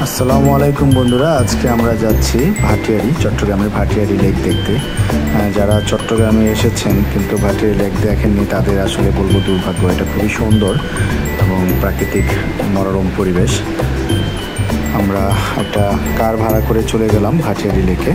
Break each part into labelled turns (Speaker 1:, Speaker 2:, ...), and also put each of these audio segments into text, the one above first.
Speaker 1: আসসালামু আলাইকুম বন্ধুরা, আজকে আমরা যাচ্ছি ভাটিয়ারি, চট্টগ্রামের ভাটিয়ারি লেক দেখতে। যারা চট্টগ্রামে এসেছেন কিন্তু ভাটিয়ারি লেক দেখেননি তাদের আসলে বলবো দুর্ভাগ্য। এটা খুবই সুন্দর এবং প্রাকৃতিক মনোরম পরিবেশ। আমরা একটা কার ভাড়া করে চলে গেলাম ভাটিয়ারি লেকে।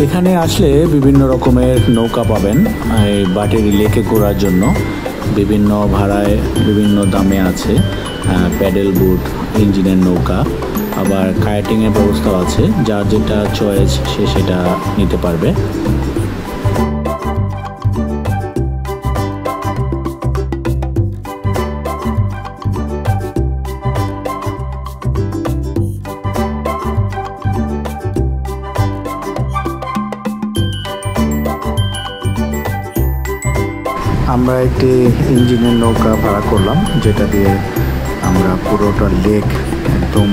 Speaker 1: এখানে আসলে বিভিন্ন রকমের নৌকা পাবেন। এই ভাটিয়ারি লেকে ঘোরার জন্য বিভিন্ন ভাড়ায় বিভিন্ন দামে আছে। প্যাডেল বোট, ইঞ্জিনের নৌকা, আবার কায়াটিংয়ের ব্যবস্থাও আছে। যার যেটা চয়েস সে সেটা নিতে পারবে। আমরা একটি ইঞ্জিনের নৌকা ভাড়া করলাম, যেটা দিয়ে আমরা পুরোটা লেক একদম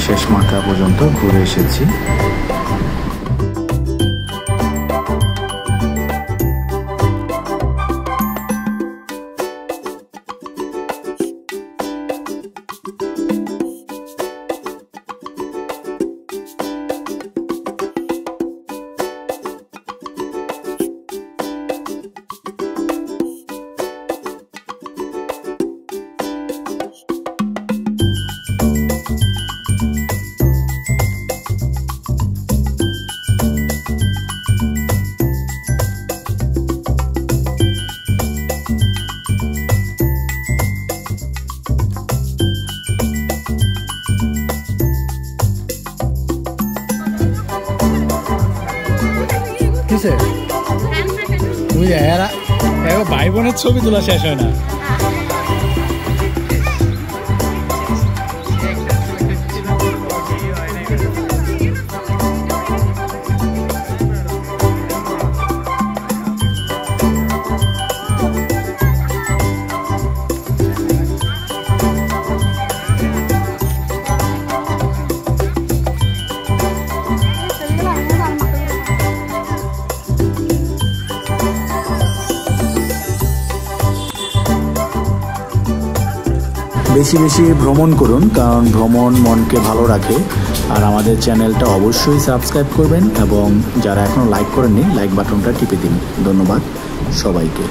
Speaker 1: শেষ মাথা পর্যন্ত ঘুরে এসেছি।
Speaker 2: ভাই বোনের ছবি তোলা শেষ হয় না।
Speaker 1: বেশি বেশি ভ্রমণ করুন, কারণ ভ্রমণ মনকে ভালো রাখে। আর আমাদের চ্যানেলটা অবশ্যই সাবস্ক্রাইব করবেন এবং যারা এখনও লাইক করেননি লাইক বাটনটা টিপে দিন। ধন্যবাদ সবাইকে।